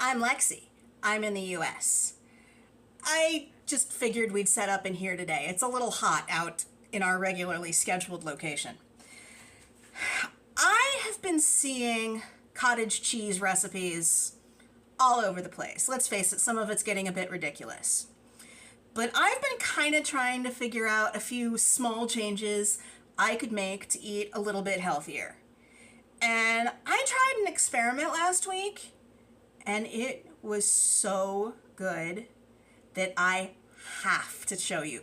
I'm Lexi. I'm in the US. I just figured we'd set up in here today. It's a little hot out in our regularly scheduled location. I have been seeing cottage cheese recipes all over the place. Let's face it, some of it's getting a bit ridiculous. But I've been kind of trying to figure out a few small changes I could make to eat a little bit healthier. And I tried an experiment last week, and it was so good that I have to show you.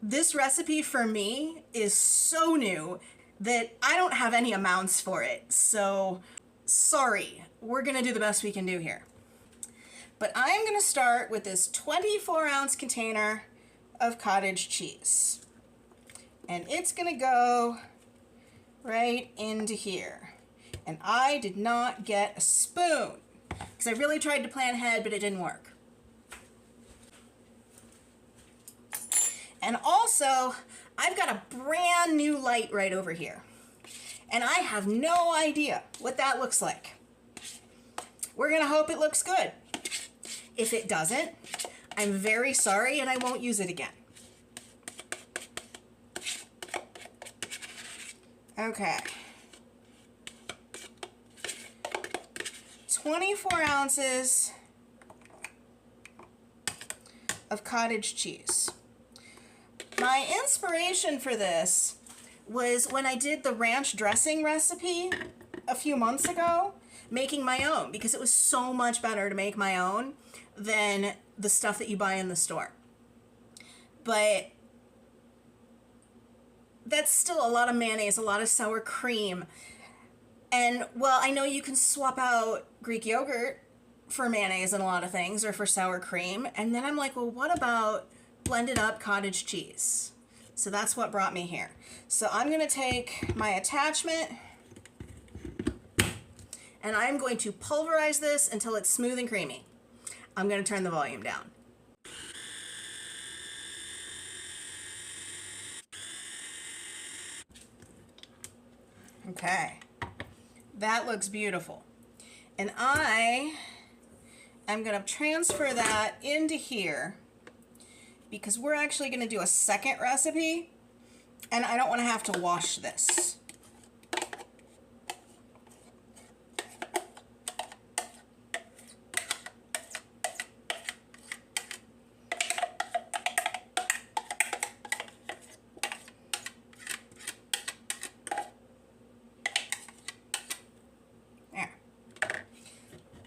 This recipe for me is so new that I don't have any amounts for it. So sorry, we're gonna do the best we can do here. But I'm gonna start with this 24-ounce container of cottage cheese. And it's gonna go right into here. And I did not get a spoon because I really tried to plan ahead, but it didn't work. And also, I've got a brand new light right over here. And I have no idea what that looks like. We're gonna hope it looks good. If it doesn't, I'm very sorry and I won't use it again. Okay. 24 ounces of cottage cheese. My inspiration for this was when I did the ranch dressing recipe a few months ago, making my own, because it was so much better to make my own than the stuff that you buy in the store. But that's still a lot of mayonnaise, a lot of sour cream. And, well, I know you can swap out Greek yogurt for mayonnaise and a lot of things, or for sour cream. And then I'm like, well, what about blended up cottage cheese? So that's what brought me here. So I'm going to take my attachment and I'm going to pulverize this until it's smooth and creamy. I'm going to turn the volume down. Okay. That looks beautiful. And I am going to transfer that into here because we're actually going to do a second recipe and I don't want to have to wash this.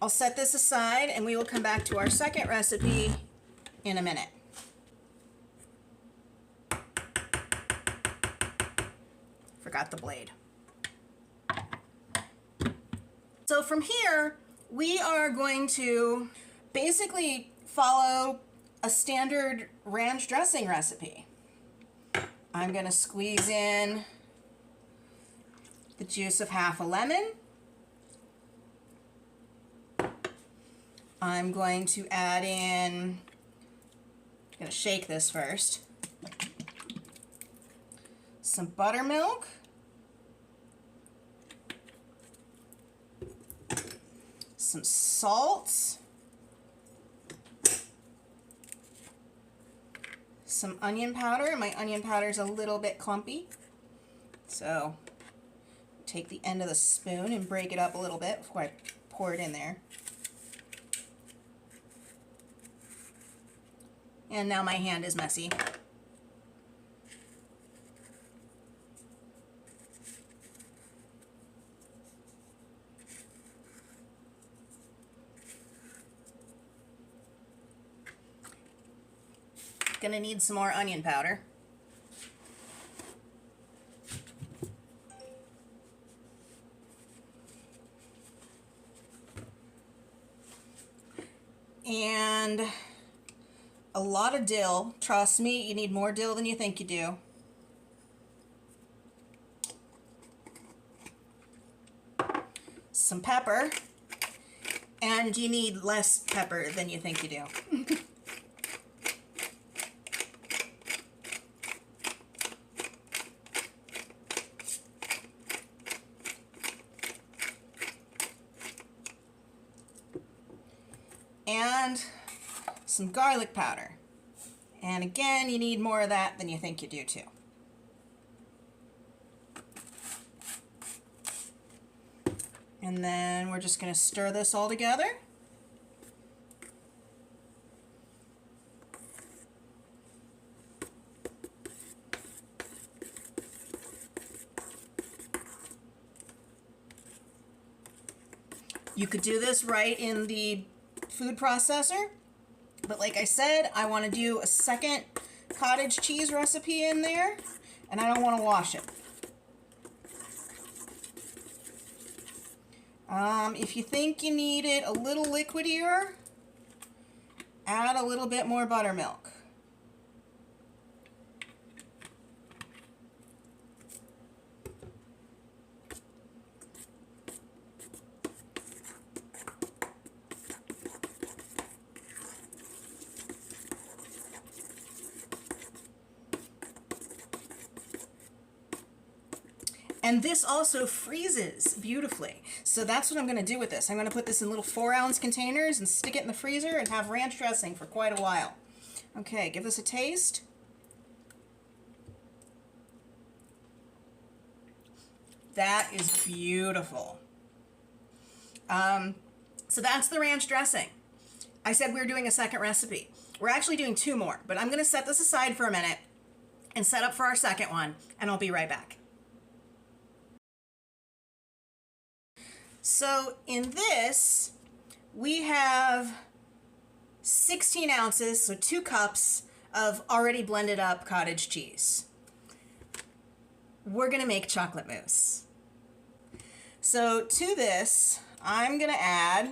I'll set this aside and we will come back to our second recipe in a minute. Forgot the blade. So from here, we are going to basically follow a standard ranch dressing recipe. I'm going to squeeze in the juice of half a lemon. I'm going to add in, I'm going to shake this first, some buttermilk, some salt, some onion powder. My onion powder is a little bit clumpy, so take the end of the spoon and break it up a little bit before I pour it in there. And now my hand is messy. Gonna need some more onion powder. And a lot of dill. Trust me, you need more dill than you think you do. Some pepper. And you need less pepper than you think you do. and some garlic powder. And again, you need more of that than you think you do too. And then we're just going to stir this all together. You could do this right in the food processor, but like I said, I want to do a second cottage cheese recipe in there, and I don't want to wash it. If you think you need it a little liquidier, add a little bit more buttermilk. And this also freezes beautifully. So that's what I'm going to do with this. I'm going to put this in little 4-ounce containers and stick it in the freezer and have ranch dressing for quite a while. Okay, give this a taste. That is beautiful. So that's the ranch dressing. I said we were doing a second recipe. We're actually doing 2 more, but I'm going to set this aside for a minute and set up for our second one, and I'll be right back. So in this, we have 16 ounces, so 2 cups of already blended up cottage cheese. We're going to make chocolate mousse. So to this, I'm going to add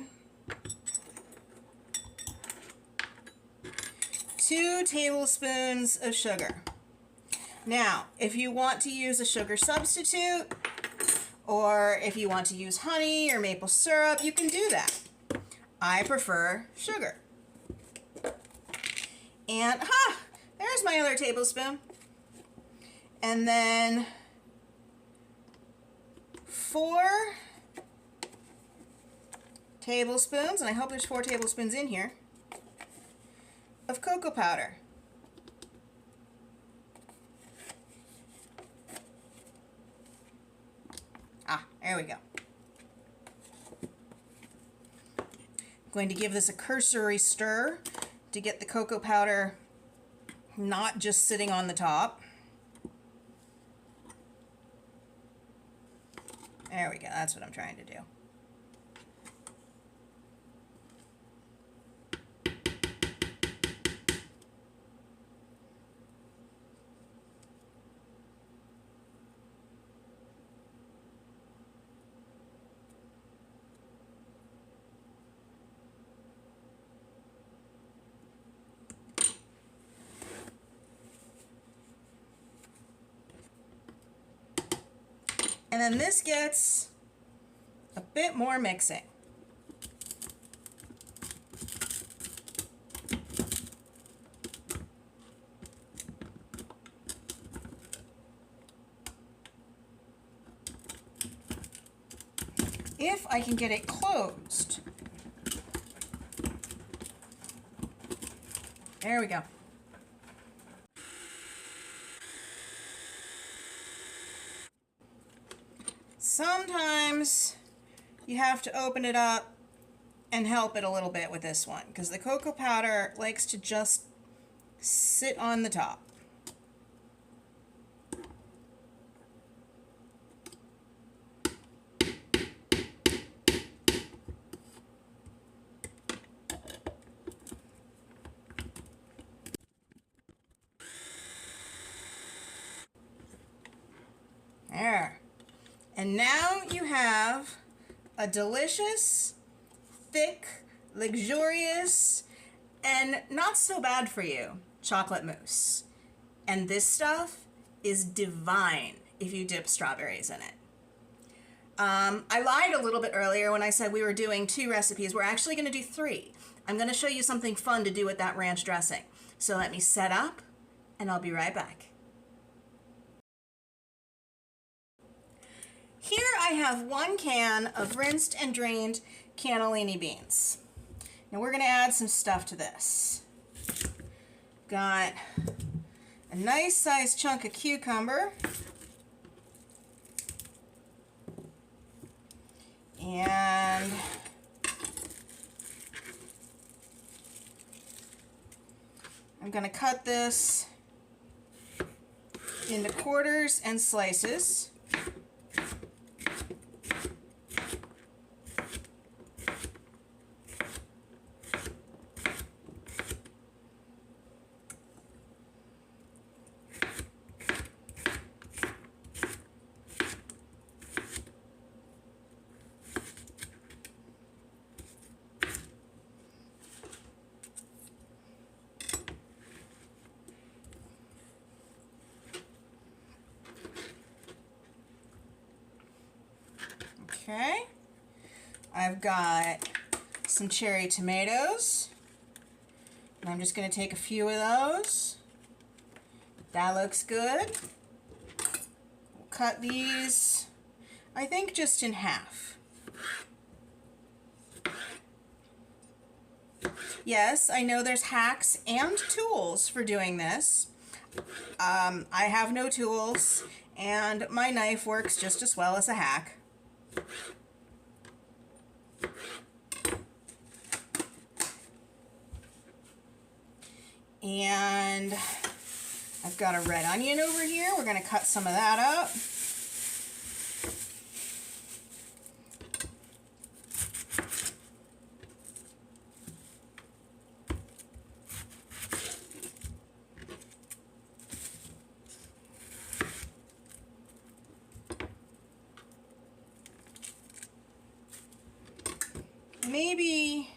2 tablespoons of sugar. Now, if you want to use a sugar substitute, or if you want to use honey or maple syrup, you can do that. I prefer sugar. And, there's my other tablespoon. And then 4 tablespoons, and I hope there's 4 tablespoons in here, of cocoa powder. There we go. I'm going to give this a cursory stir to get the cocoa powder not just sitting on the top. There we go. That's what I'm trying to do. And then this gets a bit more mixing. If I can get it closed. There we go. Sometimes you have to open it up and help it a little bit with this one, because the cocoa powder likes to just sit on the top. There. And now you have a delicious, thick, luxurious, and not so bad for you chocolate mousse. And this stuff is divine if you dip strawberries in it. I lied a little bit earlier when I said we were doing 2 recipes. We're actually going to do 3. I'm going to show you something fun to do with that ranch dressing. So let me set up, and I'll be right back. Here I have 1 can of rinsed and drained cannellini beans. Now we're going to add some stuff to this. Got a nice sized chunk of cucumber. And I'm going to cut this into quarters and slices. Okay, I've got some cherry tomatoes, and I'm just going to take a few of those. That looks good. We'll cut these, I think, just in half. Yes, I know there's hacks and tools for doing this. I have no tools, and my knife works just as well as a hack. And I've got a red onion over here. We're going to cut some of that up. Maybe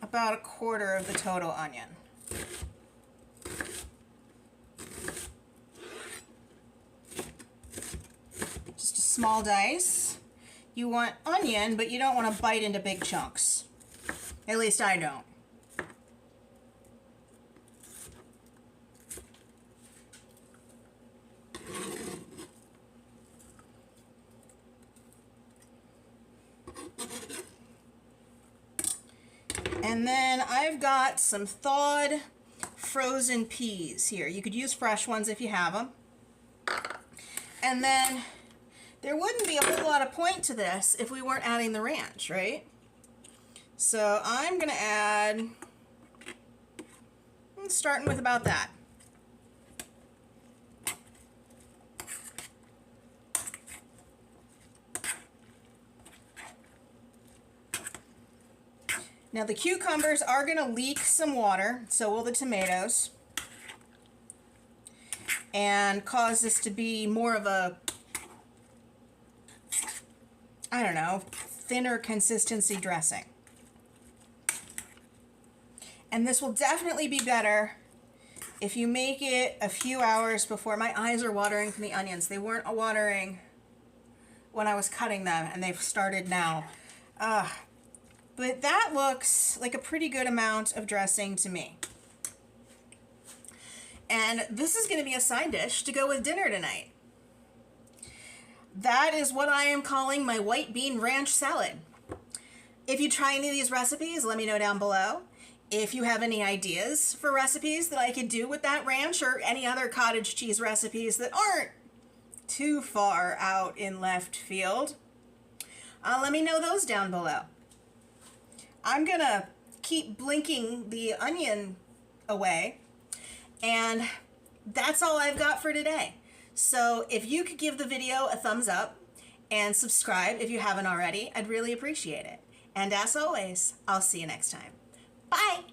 about a quarter of the total onion. Just a small dice. You want onion, but you don't want to bite into big chunks. At least I don't. And then I've got some thawed frozen peas here. You could use fresh ones if you have them. And then there wouldn't be a whole lot of point to this if we weren't adding the ranch, right? So I'm going to add, starting with about that. Now the cucumbers are going to leak some water, so will the tomatoes, and cause this to be more of a, I don't know, thinner consistency dressing. And this will definitely be better if you make it a few hours before. My eyes are watering from the onions. They weren't watering when I was cutting them, and they've started now. But that looks like a pretty good amount of dressing to me. And this is going to be a side dish to go with dinner tonight. That is what I am calling my white bean ranch salad. If you try any of these recipes, let me know down below. If you have any ideas for recipes that I could do with that ranch, or any other cottage cheese recipes that aren't too far out in left field, let me know those down below. I'm gonna keep blinking the onion away, and that's all I've got for today. So if you could give the video a thumbs up and subscribe if you haven't already, I'd really appreciate it. And as always, I'll see you next time. Bye!